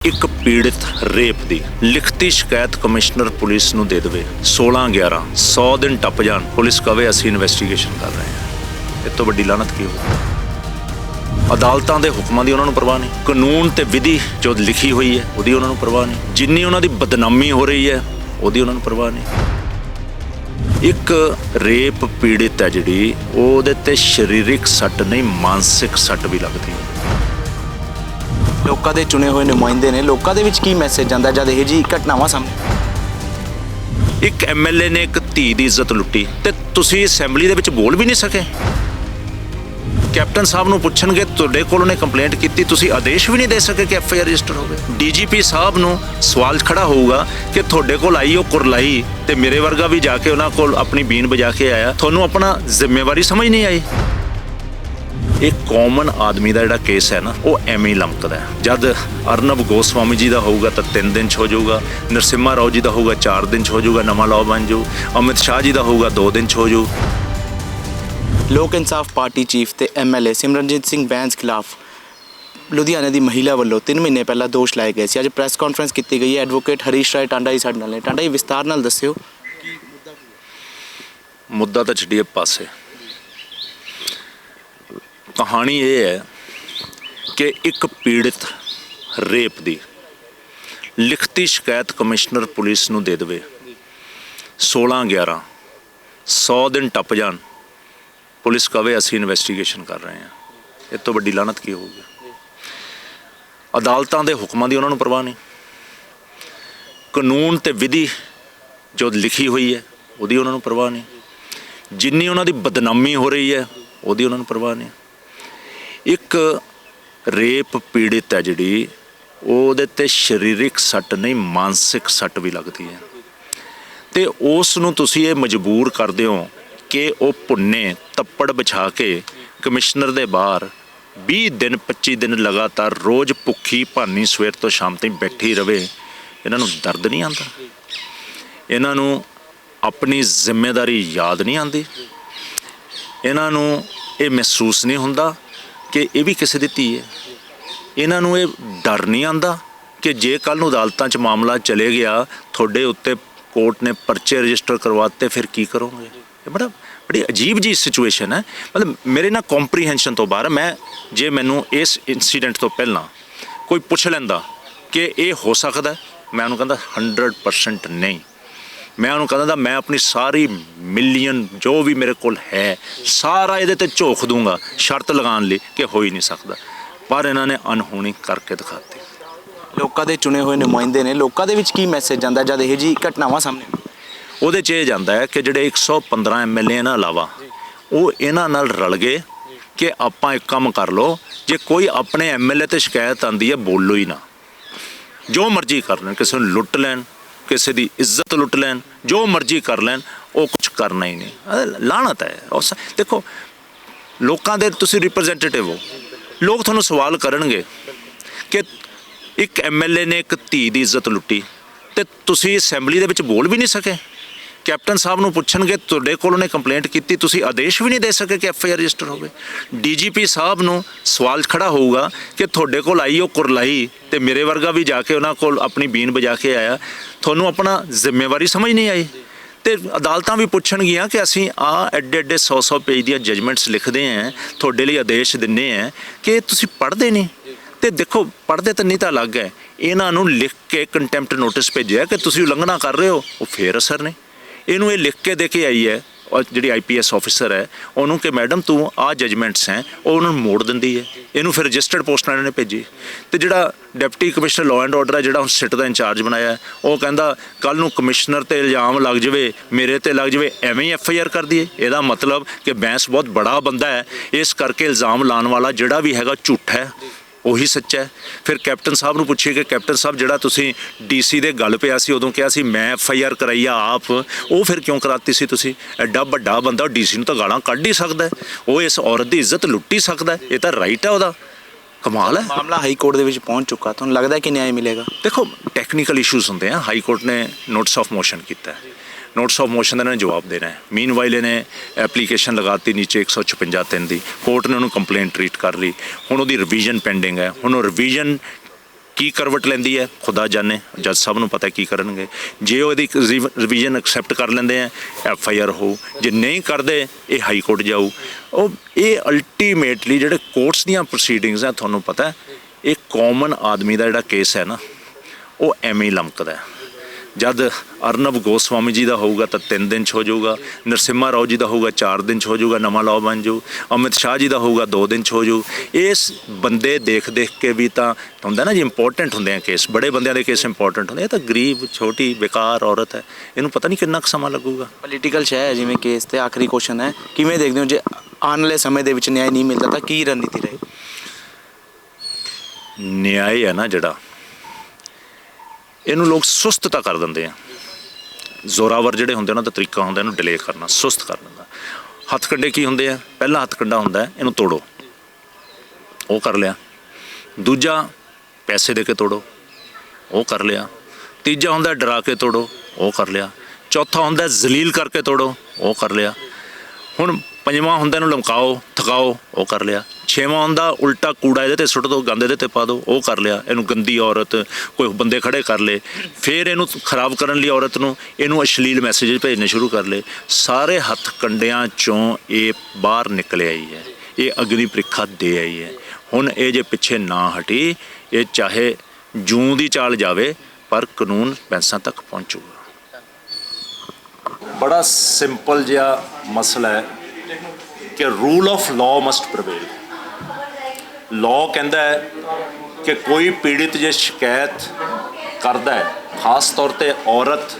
ਇੱਕ ਪੀੜਿਤ ਰੇਪ ਦੀ ਲਿਖਤੀ ਸ਼ਿਕਾਇਤ ਕਮਿਸ਼ਨਰ ਪੁਲਿਸ ਨੂੰ ਦੇ ਦੇਵੇ 16/11 100 ਦਿਨ ਟੱਪ ਜਾਣ ਪੁਲਿਸ ਕਵੇ ਅਸੀਂ ਇਨਵੈਸਟੀਗੇਸ਼ਨ ਕਰ ਰਹੇ ਹਾਂ। ਇਹ ਤੋਂ ਵੱਡੀ ਲਾਹਨਤ ਕੀ ਹੋਵੇ। ਅਦਾਲਤਾਂ ਦੇ ਹੁਕਮਾਂ ਦੀ ਉਹਨਾਂ ਨੂੰ ਪਰਵਾਹ ਨਹੀਂ, ਕਾਨੂੰਨ ਤੇ ਵਿਧੀ ਜੋ ਲਿਖੀ ਹੋਈ ਹੈ ਉਹਦੀ ਉਹਨਾਂ ਨੂੰ ਪਰਵਾਹ ਨਹੀਂ, ਜਿੰਨੀ ਉਹਨਾਂ ਦੀ ਬਦਨਾਮੀ ਹੋ ਰਹੀ ਹੈ ਉਹਦੀ ਉਹਨਾਂ ਨੂੰ ਪਰਵਾਹ ਨਹੀਂ। ਇੱਕ ਰੇਪ ਪੀੜਿਤ ਹੈ ਜਿਹੜੀ ਉਹਦੇ ਤੇ ਸਰੀਰਕ ਸੱਟ ਨਹੀਂ ਮਾਨਸਿਕ ਸੱਟ ਵੀ ਲੱਗਦੀ ਹੈ। ਲੋਕਾਂ ਦੇ ਚੁਣੇ ਹੋਏ ਨੁਮਾਇੰਦੇ ਨੇ, ਲੋਕਾਂ ਦੇ ਵਿੱਚ ਕੀ ਮੈਸੇਜ ਜਾਂਦਾ ਜਦ ਇਹ ਜੀ ਘਟਨਾਵਾਂ ਸਾਹਮਣੇ? ਇੱਕ ਐਮਐਲਏ ਨੇ ਇੱਕ ਧੀ ਦੀ ਇੱਜ਼ਤ ਲੁੱਟੀ ਤੇ ਤੁਸੀਂ ਅਸੈਂਬਲੀ ਦੇ ਵਿੱਚ ਬੋਲ ਵੀ ਨਹੀਂ ਸਕੇ। ਕੈਪਟਨ ਸਾਹਿਬ ਨੂੰ ਪੁੱਛਣਗੇ ਤੁਹਾਡੇ ਕੋਲ ਉਹਨੇ ਕੰਪਲੇਂਟ ਕੀਤੀ, ਤੁਸੀਂ ਆਦੇਸ਼ ਵੀ ਨਹੀਂ ਦੇ ਸਕੇ ਕਿ ਐਫਆਈਆਰ ਰਜਿਸਟਰ ਹੋਵੇ। ਡੀਜੀਪੀ ਸਾਹਿਬ ਨੂੰ ਸਵਾਲ ਖੜਾ ਹੋਊਗਾ ਕਿ ਤੁਹਾਡੇ ਕੋਲ ਆਈ ਉਹ ਕੁਰਲਾਈ ਤੇ ਮੇਰੇ ਵਰਗਾ ਵੀ ਜਾ ਕੇ ਉਹਨਾਂ ਕੋਲ ਆਪਣੀ ਬੀਨ ਵਜਾ ਕੇ ਆਇਆ, ਤੁਹਾਨੂੰ ਆਪਣਾ ਜ਼ਿੰਮੇਵਾਰੀ ਸਮਝ ਨਹੀਂ ਆਈ। ਇੱਕ ਕਾਮਨ ਆਦਮੀ ਦਾ ਜਿਹੜਾ ਕੇਸ ਹੈ ਨਾ ਉਹ ਐਵੇਂ ਹੀ ਲਮਕਦਾ ਹੈ। ਜਦ ਅਰਨਬ ਗੋਸਵਾਮੀ ਜੀ ਦਾ ਹੋਊਗਾ ਤਾਂ 3 ਦਿਨ 'ਚ ਹੋ ਜਾਊਗਾ, ਨਰਸਿਮਹਾ ਰਾਓ ਜੀ ਦਾ ਹੋਊਗਾ 4 ਦਿਨ 'ਚ ਹੋ ਜਾਊਗਾ, ਨਵਾਂ ਲਾਅ ਬਣ ਜਾਊ, ਅਮਿਤ ਸ਼ਾਹ ਜੀ ਦਾ ਹੋਊਗਾ 2 ਦਿਨ 'ਚ ਹੋ ਜਾਊ। ਲੋਕ ਇਨਸਾਫ ਪਾਰਟੀ ਚੀਫ ਤੇ ਐਮਐਲਏ ਸਿਮਰਨਜੀਤ ਸਿੰਘ ਬੈਂਸ ਖਿਲਾਫ ਲੁਧਿਆਣੇ ਦੀ ਮਹਿਲਾ ਵੱਲੋਂ 3 ਮਹੀਨੇ ਪਹਿਲਾਂ ਦੋਸ਼ ਲਾਏ ਗਏ ਸੀ। ਅੱਜ ਪ੍ਰੈਸ ਕਾਨਫਰੰਸ ਕੀਤੀ ਗਈ ਹੈ। ਐਡਵੋਕੇਟ ਹਰੀਸ਼ ਰਾਏ ਟਾਂਡਾ ਜੀ ਸਾਡੇ ਨਾਲ ਨੇ। ਟਾਂਡਾ ਜੀ, ਵਿਸਤਾਰ ਨਾਲ ਦੱਸਿਓ। ਮੁੱਦਾ ਤਾਂ ਛੱਡੀਏ ਪਾਸੇ, ਕਹਾਣੀ ਇਹ ਹੈ ਕਿ ਇੱਕ ਪੀੜਿਤ ਰੇਪ ਦੀ ਲਿਖਤੀ ਸ਼ਿਕਾਇਤ ਕਮਿਸ਼ਨਰ ਪੁਲਿਸ ਨੂੰ ਦੇ ਦੇਵੇ 16/11 100 ਦਿਨ ਟੱਪ ਜਾਣ ਪੁਲਿਸ ਕਵੇ ਅਸੀਂ ਇਨਵੈਸਟੀਗੇਸ਼ਨ ਕਰ ਰਹੇ ਹਾਂ। ਇਹ ਤੋਂ ਵੱਡੀ ਲਾਹਨਤ ਕੀ ਹੋਊਗੀ। ਅਦਾਲਤਾਂ ਦੇ ਹੁਕਮਾਂ ਦੀ ਉਹਨਾਂ ਨੂੰ ਪਰਵਾਹ ਨਹੀਂ, ਕਾਨੂੰਨ ਤੇ ਵਿਧੀ ਜੋ ਲਿਖੀ ਹੋਈ ਹੈ ਉਹਦੀ ਉਹਨਾਂ ਨੂੰ ਪਰਵਾਹ ਨਹੀਂ, ਜਿੰਨੀ ਉਹਨਾਂ ਦੀ ਬਦਨਾਮੀ ਹੋ ਰਹੀ ਹੈ ਉਹਦੀ ਉਹਨਾਂ ਨੂੰ ਪਰਵਾਹ ਨਹੀਂ। ਇੱਕ ਰੇਪ ਪੀੜਿਤ ਹੈ ਜਿਹੜੀ ਉਹਦੇ ਤੇ ਸਰੀਰਕ ਸੱਟ ਨਹੀਂ ਮਾਨਸਿਕ ਸੱਟ ਵੀ ਲੱਗਦੀ ਹੈ ਤੇ ਉਸ ਨੂੰ ਤੁਸੀਂ ਇਹ ਮਜਬੂਰ ਕਰਦੇ ਹੋ ਕਿ ਉਹ ਭੁੰਨੇ ਤੱਪੜ ਵਿਛਾ ਕੇ ਕਮਿਸ਼ਨਰ ਦੇ ਬਾਹਰ 20 ਦਿਨ 25 ਦਿਨ ਲਗਾਤਾਰ ਰੋਜ਼ ਭੁੱਖੀ ਭਾਨੀ ਸਵੇਰ ਤੋਂ ਸ਼ਾਮ ਤੱਕ ਬੈਠੀ ਰਵੇ। ਇਹਨਾਂ ਨੂੰ ਦਰਦ ਨਹੀਂ ਆਉਂਦਾ, ਇਹਨਾਂ ਨੂੰ ਆਪਣੀ ਜ਼ਿੰਮੇਵਾਰੀ ਯਾਦ ਨਹੀਂ ਆਉਂਦੀ, ਇਹਨਾਂ ਨੂੰ ਇਹ ਮਹਿਸੂਸ ਨਹੀਂ ਹੁੰਦਾ ਕਿ ਇਹ ਵੀ ਕਿਸੇ ਦੀ ਧੀ ਹੈ, ਇਹਨਾਂ ਨੂੰ ਇਹ ਡਰ ਨਹੀਂ ਆਉਂਦਾ ਕਿ ਜੇ ਕੱਲ੍ਹ ਨੂੰ ਅਦਾਲਤਾਂ 'ਚ ਮਾਮਲਾ ਚਲੇ ਗਿਆ ਤੁਹਾਡੇ ਉੱਤੇ ਕੋਰਟ ਨੇ ਪਰਚੇ ਰਜਿਸਟਰ ਕਰਵਾਤੇ ਫਿਰ ਕੀ ਕਰੋਗੇ। ਇਹ ਬੜੀ ਅਜੀਬ ਜੀ ਸਿਚੁਏਸ਼ਨ ਹੈ। ਮਤਲਬ ਮੇਰੇ ਨਾਲ ਕੰਪਰੀਹੈਂਸ਼ਨ ਤੋਂ ਬਾਹਰ। ਜੇ ਮੈਨੂੰ ਇਸ ਇਨਸੀਡੈਂਟ ਤੋਂ ਪਹਿਲਾਂ ਕੋਈ ਪੁੱਛ ਲੈਂਦਾ ਕਿ ਇਹ ਹੋ ਸਕਦਾ, ਮੈਂ ਉਹਨੂੰ ਕਹਿੰਦਾ 100% ਨਹੀਂ। ਮੈਂ ਉਹਨੂੰ ਕਹਿੰਦਾ ਮੈਂ ਆਪਣੀ ਸਾਰੀ ਮਿਲੀਅਨ ਜੋ ਵੀ ਮੇਰੇ ਕੋਲ ਹੈ ਸਾਰਾ ਇਹਦੇ ਤੇ ਝੋਕ ਦੂੰਗਾ ਸ਼ਰਤ ਲਗਾਉਣ ਲਈ ਕਿ ਹੋ ਹੀ ਨਹੀਂ ਸਕਦਾ, ਪਰ ਇਹਨਾਂ ਨੇ ਅਨਹੋਣੀ ਕਰਕੇ ਦਿਖਾਤੀ। ਲੋਕਾਂ ਦੇ ਚੁਣੇ ਹੋਏ ਨੁਮਾਇੰਦੇ ਨੇ, ਲੋਕਾਂ ਦੇ ਵਿੱਚ ਕੀ ਮੈਸੇਜ ਜਾਂਦਾ ਜਦ ਇਹ ਜੀ ਘਟਨਾਵਾਂ ਸਾਹਮਣੇ? ਉਹਦੇ 'ਚ ਇਹ ਜਾਂਦਾ ਹੈ ਕਿ ਜਿਹੜੇ 115 ਐਮਐਲਏ ਇਹਨਾਂ ਇਲਾਵਾ ਉਹ ਇਹਨਾਂ ਨਾਲ ਰਲ ਗਏ ਕਿ ਆਪਾਂ ਇੱਕ ਕੰਮ ਕਰ ਲਓ, ਜੇ ਕੋਈ ਆਪਣੇ ਐਮਐਲਏ ਤੇ ਸ਼ਿਕਾਇਤ ਆਉਂਦੀ ਹੈ ਬੋਲੋ ਹੀ ਨਾ, ਜੋ ਮਰਜ਼ੀ ਕਰ ਲੈਣ, ਕਿਸੇ ਨੂੰ ਲੁੱਟ ਲੈਣ, ਕਿਸੇ ਦੀ ਇੱਜ਼ਤ ਲੁੱਟ ਲੈਣ, ਜੋ ਮਰਜ਼ੀ ਕਰ ਲੈਣ, ਉਹ ਕੁਝ ਕਰਨਾ ਹੀ ਨਹੀਂ। ਲਾਹਨਤ ਹੈ। ਉਸ ਦੇਖੋ ਲੋਕਾਂ ਦੇ ਤੁਸੀਂ ਰਿਪਰੈਜ਼ੈਂਟੇਟਿਵ ਹੋ, ਲੋਕ ਤੁਹਾਨੂੰ ਸਵਾਲ ਕਰਨਗੇ ਕਿ ਇੱਕ ਐਮਐਲਏ ਨੇ ਇੱਕ ਧੀ ਦੀ ਇੱਜ਼ਤ ਲੁੱਟੀ ਤੇ ਤੁਸੀਂ ਅਸੈਂਬਲੀ ਦੇ ਵਿੱਚ ਬੋਲ ਵੀ ਨਹੀਂ ਸਕੇ। ਕੈਪਟਨ ਸਾਹਿਬ ਨੂੰ ਪੁੱਛਣਗੇ ਤੁਹਾਡੇ ਕੋਲ ਉਹਨੇ ਕੰਪਲੇਂਟ ਕੀਤੀ, ਤੁਸੀਂ ਆਦੇਸ਼ ਵੀ ਨਹੀਂ ਦੇ ਸਕੇ ਕਿ ਐਫਆਈਆਰ ਰਜਿਸਟਰ ਹੋਵੇ। ਡੀਜੀਪੀ ਸਾਹਿਬ ਨੂੰ ਸਵਾਲ ਖੜਾ ਹੋਊਗਾ ਕਿ ਤੁਹਾਡੇ ਕੋਲ ਆਈ ਉਹ ਕੁਰਲਾਈ ਤੇ ਮੇਰੇ ਵਰਗਾ ਵੀ ਜਾ ਕੇ ਉਹਨਾਂ ਕੋਲ ਆਪਣੀ ਬੀਨ ਵਜਾ ਕੇ ਆਇਆ, ਤੁਹਾਨੂੰ ਆਪਣਾ ਜ਼ਿੰਮੇਵਾਰੀ ਸਮਝ ਨਹੀਂ ਆਈ। ਤੇ ਅਦਾਲਤਾਂ ਵੀ ਪੁੱਛਣਗੀਆਂ ਕਿ ਅਸੀਂ ਐਡੇ 100 ਪੇਜ ਦੀਆਂ ਜਜਮੈਂਟਸ ਲਿਖਦੇ ਹਾਂ, ਤੁਹਾਡੇ ਲਈ ਆਦੇਸ਼ ਦਿੰਦੇ ਹਾਂ ਕਿ ਤੁਸੀਂ ਪੜ੍ਹਦੇ ਨਹੀਂ। ਤੇ ਦੇਖੋ ਪੜ੍ਹਦੇ ਤਾਂ ਨਹੀਂ ਤਾਂ ਅਲੱਗ ਹੈ, ਇਹਨਾਂ ਨੂੰ ਲਿਖ ਕੇ ਕੰਟੈਂਪਟ ਨੋਟਿਸ ਭੇਜਿਆ ਕਿ ਤੁਸੀਂ ਉਲੰਘਣਾ ਕਰ ਰਹੇ ਹੋ, ਉਹ ਫੇਰ ਅਸਰ ਨਹੀਂ। ਇਹਨੂੰ ਇਹ ਲਿਖ ਕੇ ਦੇ ਕੇ ਆਈ ਹੈ ਔਰ ਜਿਹੜੀ ਆਈਪੀਐਸ ਆਫਿਸਰ ਹੈ ਉਹਨੂੰ ਕਿ ਮੈਡਮ ਤੂੰ ਆਹ ਜਜਮੈਂਟਸ ਹੈ, ਉਹ ਉਹਨਾਂ ਨੂੰ ਮੋੜ ਦਿੰਦੀ ਹੈ। ਇਹਨੂੰ ਫਿਰ ਰਜਿਸਟਰਡ ਪੋਸਟ ਨਾਲ ਇਹਨੇ ਭੇਜੀ। ਤੇ ਜਿਹੜਾ deputy commissioner law and order ਹੈ ਜਿਹੜਾ ਹੁਣ ਸਿਟ ਦਾ ਇੰਚਾਰਜ ਬਣਾਇਆ, ਉਹ ਕਹਿੰਦਾ ਕੱਲ੍ਹ ਨੂੰ ਕਮਿਸ਼ਨਰ ਤੇ ਇਲਜ਼ਾਮ ਲੱਗ ਜਾਵੇ, ਮੇਰੇ ਤੇ ਲੱਗ ਜਾਵੇ, ਐਵੇਂ ਹੀ ਐਫਆਈਆਰ ਕਰ ਦਈਏ। ਇਹਦਾ ਮਤਲਬ ਕਿ ਬੈਂਸ ਬਹੁਤ ਬੜਾ ਬੰਦਾ ਹੈ, ਇਸ ਕਰਕੇ ਇਲਜ਼ਾਮ ਲਾਉਣ ਵਾਲਾ ਜਿਹੜਾ ਵੀ ਹੈਗਾ ਝੂਠਾ ਹੈ, ਉਹੀ ਸੱਚਾ ਹੈ। ਫਿਰ ਕੈਪਟਨ ਸਾਹਿਬ ਨੂੰ ਪੁੱਛੀਏ ਕਿ ਕੈਪਟਨ ਸਾਹਿਬ ਜਿਹੜਾ ਤੁਸੀਂ ਡੀਸੀ ਦੇ ਗੱਲ ਪਿਆ ਸੀ ਉਦੋਂ ਕਿਹਾ ਸੀ ਮੈਂ ਐਫਆਈਆਰ ਕਰਾਈ ਆ ਆਪ, ਉਹ ਫਿਰ ਕਿਉਂ ਕਰਾਤੀ ਸੀ ਤੁਸੀਂ? ਐਡਾ ਵੱਡਾ ਬੰਦਾ ਡੀਸੀ ਨੂੰ ਤਾਂ ਗਾਲਾਂ ਕੱਢ ਹੀ ਸਕਦਾ, ਉਹ ਇਸ ਔਰਤ ਦੀ ਇੱਜ਼ਤ ਲੁੱਟ ਹੀ ਸਕਦਾ, ਇਹ ਤਾਂ ਰਾਈਟ ਹੈ ਉਹਦਾ। ਕਮਾਲ ਹੈ। ਮਾਮਲਾ ਹਾਈ ਕੋਰਟ ਦੇ ਵਿੱਚ ਪਹੁੰਚ ਚੁੱਕਾ, ਤੁਹਾਨੂੰ ਲੱਗਦਾ ਕਿ ਨਿਆਂ ਮਿਲੇਗਾ? ਦੇਖੋ ਟੈਕਨੀਕਲ ਇਸ਼ੂਜ਼ ਹੁੰਦੇ ਆ, ਹਾਈ ਕੋਰਟ ਨੇ ਨੋਟਿਸ ਆਫ ਮੋਸ਼ਨ ਕੀਤਾ, ਨੋਟਿਸ ਆਫ ਮੋਸ਼ਨ ਦਾ ਇਹਨਾਂ ਨੇ ਜਵਾਬ ਦੇਣਾ ਹੈ। ਮੀਨਵਾਈਲ ਇਹਨੇ ਐਪਲੀਕੇਸ਼ਨ ਲਗਾਤੀ ਨੀਚੇ 156(3) ਦੀ, ਕੋਰਟ ਨੇ ਉਹਨੂੰ ਕੰਪਲੇਂਟ ਟਰੀਟ ਕਰ ਲਈ। ਹੁਣ ਉਹਦੀ ਰਿਵੀਜ਼ਨ ਪੈਂਡਿੰਗ ਹੈ। ਹੁਣ ਉਹ ਰਿਵੀਜ਼ਨ ਕੀ ਕਰਵਟ ਲੈਂਦੀ ਹੈ ਖੁਦਾ ਜਾਣੇ, ਜੱਜ ਸਾਹਿਬ ਨੂੰ ਪਤਾ ਕੀ ਕਰਨਗੇ। ਜੇ ਉਹਦੀ ਰਿਵੀਜ਼ਨ ਐਕਸੈਪਟ ਕਰ ਲੈਂਦੇ ਆ FIR ਹੋ, ਜੇ ਨਹੀਂ ਕਰਦੇ ਇਹ ਹਾਈ ਕੋਰਟ ਜਾਊ। ਉਹ ਇਹ ਅਲਟੀਮੇਟਲੀ ਜਿਹੜੇ ਕੋਰਟਸ ਦੀਆਂ ਪ੍ਰੋਸੀਡਿੰਗਸ ਆ, ਤੁਹਾਨੂੰ ਪਤਾ ਇਹ ਕਾਮਨ ਆਦਮੀ ਦਾ ਜਿਹੜਾ ਕੇਸ ਹੈ ਨਾ ਉਹ ਐਵੇਂ ਹੀ ਲਮਕਦਾ ਹੈ। ਜਦ ਅਰਨਬ ਗੋਸਵਾਮੀ ਜੀ ਦਾ ਹੋਊਗਾ ਤਾਂ 3 ਦਿਨ 'ਚ ਹੋ ਜਾਊਗਾ, ਨਰਸਿਮਹਾ ਰਾਓ ਜੀ ਦਾ ਹੋਊਗਾ 4 ਦਿਨ 'ਚ ਹੋ ਜਾਊਗਾ, ਨਵਾਂ ਲਾਅ ਬਣ ਜਾਊ, ਅਮਿਤ ਸ਼ਾਹ ਜੀ ਦਾ ਹੋਊਗਾ 2 ਦਿਨ 'ਚ ਹੋ ਜਾਊ। ਇਸ ਬੰਦੇ ਦੇਖ ਕੇ ਵੀ ਤਾਂ ਹੁੰਦਾ ਨਾ ਜੀ, ਇੰਪੋਰਟੈਂਟ ਹੁੰਦੇ ਆ ਕੇਸ, ਬੜੇ ਬੰਦਿਆਂ ਦੇ ਕੇਸ ਇੰਪੋਰਟੈਂਟ ਹੁੰਦੇ। ਇਹ ਤਾਂ ਗਰੀਬ ਛੋਟੀ ਬੇਕਾਰ ਔਰਤ ਹੈ, ਇਹਨੂੰ ਪਤਾ ਨਹੀਂ ਕਿੰਨਾ ਕੁ ਸਮਾਂ ਲੱਗੂਗਾ। ਪੋਲੀਟੀਕਲ ਸ਼ੈ ਹੈ ਜਿਵੇਂ ਕੇਸ, ਤੇ ਆਖਰੀ ਕੁਐਸਚਨ ਹੈ, ਕਿਵੇਂ ਦੇਖਦੇ ਹੋ ਜੇ ਆਉਣ ਵਾਲੇ ਸਮੇਂ ਦੇ ਵਿੱਚ ਨਿਆਂ ਨਹੀਂ ਮਿਲਦਾ ਤਾਂ ਕੀ ਰਣਨੀਤੀ ਰਹੇ? ਨਿਆਂ ਹੈ ਨਾ ਜਿਹੜਾ, ਇਹਨੂੰ ਲੋਕ ਸੁਸਤ ਤਾਂ ਕਰ ਦਿੰਦੇ ਆ। ਜ਼ੋਰਾਵਰ ਜਿਹੜੇ ਹੁੰਦੇ ਉਹਨਾਂ ਦਾ ਤਰੀਕਾ ਹੁੰਦਾ ਇਹਨੂੰ ਡਿਲੇ ਕਰਨਾ, ਸੁਸਤ ਕਰ ਦਿੰਦਾ। ਹੱਥ ਕੰਡੇ ਕੀ ਹੁੰਦੇ ਆ? ਪਹਿਲਾ ਹੱਥ ਕੰਡਾ ਹੁੰਦਾ ਇਹਨੂੰ ਤੋੜੋ, ਉਹ ਕਰ ਲਿਆ। ਦੂਜਾ ਪੈਸੇ ਦੇ ਕੇ ਤੋੜੋ, ਉਹ ਕਰ ਲਿਆ। ਤੀਜਾ ਹੁੰਦਾ ਡਰਾ ਕੇ ਤੋੜੋ, ਉਹ ਕਰ ਲਿਆ। ਚੌਥਾ ਹੁੰਦਾ ਜ਼ਲੀਲ ਕਰਕੇ ਤੋੜੋ, ਉਹ ਕਰ ਲਿਆ। ਹੁਣ ਪੰਜਵਾਂ ਹੁੰਦਾ ਇਹਨੂੰ ਲਮਕਾਓ, ਥਕਾਓ, ਉਹ ਕਰ ਲਿਆ। ਛੇਵਾਂ ਹੁੰਦਾ ਉਲਟਾ ਕੂੜਾ ਇਹਦੇ 'ਤੇ ਸੁੱਟ ਦਿਓ, ਗੰਦ ਇਹਦੇ 'ਤੇ ਪਾ ਦਿਓ, ਉਹ ਕਰ ਲਿਆ। ਇਹਨੂੰ ਗੰਦੀ ਔਰਤ, ਕੋਈ ਬੰਦੇ ਖੜੇ ਕਰ ਲਏ। ਫਿਰ ਇਹਨੂੰ ਖਰਾਬ ਕਰਨ ਲਈ ਔਰਤ ਨੂੰ ਇਹਨੂੰ ਅਸ਼ਲੀਲ ਮੈਸੇਜ ਭੇਜਣੇ ਸ਼ੁਰੂ ਕਰ ਲਏ। ਸਾਰੇ ਹੱਥ ਕੰਡਿਆਂ 'ਚੋਂ ਇਹ ਬਾਹਰ ਨਿਕਲ ਆਈ ਹੈ, ਇਹ ਅਗਨੀ ਪ੍ਰੀਖਾ ਦੇ ਆਈ ਹੈ। ਹੁਣ ਇਹ ਜੇ ਪਿੱਛੇ ਨਾ ਹਟੀ, ਇਹ ਚਾਹੇ ਜੂੰ ਦੀ ਚਾਲ ਜਾਵੇ ਪਰ ਕਾਨੂੰਨ ਬੈਂਸਾਂ ਤੱਕ ਪਹੁੰਚੂਗਾ। ਬੜਾ ਸਿੰਪਲ ਜਿਹਾ ਮਸਲਾ ਹੈ ਕਿ rule of law must prevail. Law ਕਹਿੰਦਾ ਹੈ ਕਿ ਕੋਈ ਪੀੜਿਤ ਜੇ ਸ਼ਿਕਾਇਤ ਕਰਦਾ ਹੈ, ਖਾਸ ਤੌਰ 'ਤੇ ਔਰਤ,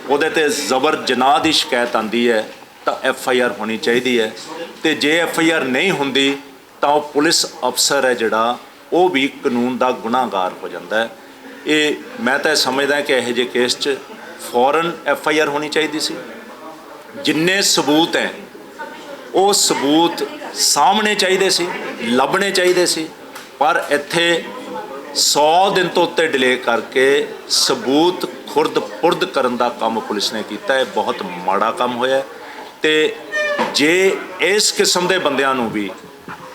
ਉਹਦੇ 'ਤੇ ਜ਼ਬਰ ਜਨਾਹ ਦੀ ਸ਼ਿਕਾਇਤ ਆਉਂਦੀ ਹੈ ਤਾਂ FIR ਹੋਣੀ ਚਾਹੀਦੀ ਹੈ। ਅਤੇ ਜੇ FIR ਨਹੀਂ ਹੁੰਦੀ ਤਾਂ ਉਹ ਪੁਲਿਸ ਅਫਸਰ ਹੈ ਜਿਹੜਾ ਉਹ ਵੀ ਕਾਨੂੰਨ ਦਾ ਗੁਨਾਹਗਾਰ ਹੋ ਜਾਂਦਾ ਹੈ। ਇਹ ਮੈਂ ਤਾਂ ਸਮਝਦਾ ਕਿ ਇਹੋ ਜਿਹੇ ਕੇਸ 'ਚ ਫੌਰਨ FIR ਹੋਣੀ ਚਾਹੀਦੀ ਸੀ। ਜਿੰਨੇ ਸਬੂਤ ਹੈ ਉਹ ਸਬੂਤ ਸਾਹਮਣੇ ਚਾਹੀਦੇ ਸੀ, ਲੱਭਣੇ ਚਾਹੀਦੇ ਸੀ। ਪਰ ਇੱਥੇ 100 ਦਿਨ ਤੋਂ ਉੱਤੇ ਡਿਲੇ ਕਰਕੇ ਸਬੂਤ ਖੁਰਦ-ਪੁਰਦ ਕਰਨ ਦਾ ਕੰਮ ਪੁਲਿਸ ਨੇ ਕੀਤਾ ਹੈ। ਬਹੁਤ ਮਾੜਾ ਕੰਮ ਹੋਇਆ। ਅਤੇ ਜੇ ਇਸ ਕਿਸਮ ਦੇ ਬੰਦਿਆਂ ਨੂੰ ਵੀ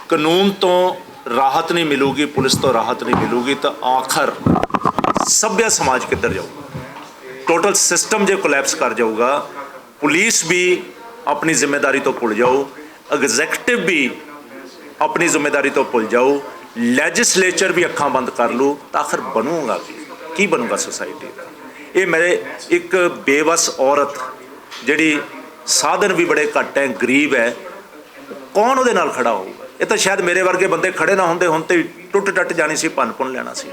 ਕਾਨੂੰਨ ਤੋਂ ਰਾਹਤ ਨਹੀਂ ਮਿਲੂਗੀ, ਪੁਲਿਸ ਤੋਂ ਰਾਹਤ ਨਹੀਂ ਮਿਲੂਗੀ, ਤਾਂ ਆਖਰ ਸੱਭਿਆ ਸਮਾਜ ਕਿੱਧਰ ਜਾਊਗਾ? ਟੋਟਲ ਸਿਸਟਮ ਜੇ ਕੋਲੈਪਸ ਕਰ ਜਾਊਗਾ, ਪੁਲਿਸ ਵੀ ਆਪਣੀ ਜ਼ਿੰਮੇਦਾਰੀ ਤੋਂ ਭੁੱਲ ਜਾਊ, ਐਗਜ਼ੈਕਟਿਵ ਵੀ ਆਪਣੀ ਜ਼ਿੰਮੇਦਾਰੀ ਤੋਂ ਭੁੱਲ ਜਾਊ, ਲੈਜਿਸਲੇਚਰ ਵੀ ਅੱਖਾਂ ਬੰਦ ਕਰ ਲੂ, ਤਾਂ ਆਖਰ ਬਣੂਗਾ ਕੀ ਬਣੂਗਾ ਸੋਸਾਇਟੀ ਦਾ? ਇਹ ਮੇਰੇ ਇੱਕ ਬੇਵਸ ਔਰਤ ਜਿਹੜੀ ਸਾਧਨ ਵੀ ਬੜੇ ਘੱਟ ਹੈ, ਗਰੀਬ ਹੈ, ਕੌਣ ਉਹਦੇ ਨਾਲ ਖੜਾ ਹੋਊਗਾ? ਇਹ ਤਾਂ ਸ਼ਾਇਦ ਮੇਰੇ ਵਰਗੇ ਬੰਦੇ ਖੜੇ ਨਾ ਹੁੰਦੇ, ਹੁਣ ਤੇ ਟੁੱਟ ਟੱਟ ਜਾਣੀ ਸੀ, ਭੰਨ ਲੈਣਾ ਸੀ।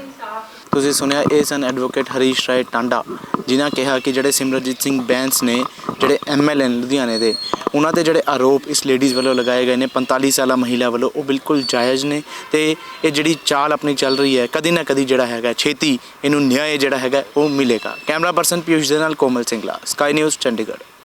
ਤੁਸੀਂ ਸੁਣਿਆ, ਇਹ ਸਨ ਐਡਵੋਕੇਟ ਹਰੀਸ਼ ਰਾਏ ਟਾਂਡਾ, ਜਿਨ੍ਹਾਂ ਕਿਹਾ ਕਿ ਜਿਹੜੇ ਸਿਮਰਨਜੀਤ ਸਿੰਘ ਬੈਂਸ ਨੇ, ਜਿਹੜੇ MLA ਲੁਧਿਆਣੇ ਦੇ, ਉਹਨਾਂ ਦੇ ਜਿਹੜੇ ਆਰੋਪ ਇਸ ਲੇਡੀਜ਼ ਵੱਲੋਂ ਲਗਾਏ ਗਏ ਨੇ 45 ਸਾਲਾ ਮਹਿਲਾ ਵੱਲੋਂ, ਉਹ ਬਿਲਕੁਲ ਜਾਇਜ਼ ਨੇ। ਤੇ ਇਹ ਜਿਹੜੀ ਚਾਲ ਆਪਣੀ ਚੱਲ ਰਹੀ ਹੈ, ਕਦੀ ਨਾ ਕਦੀ ਜਿਹੜਾ ਹੈਗਾ ਛੇਤੀ ਇਹਨੂੰ ਨਿਆਂ ਜਿਹੜਾ ਹੈਗਾ ਉਹ ਮਿਲੇਗਾ। ਕੈਮਰਾ ਪਰਸਨ ਪੀਯੂਸ਼ ਦੇ ਨਾਲ ਕੋਮਲ ਸਿੰਘਲਾ, ਸਕਾਈ ਨਿਊਜ਼ ਚੰਡੀਗੜ੍ਹ।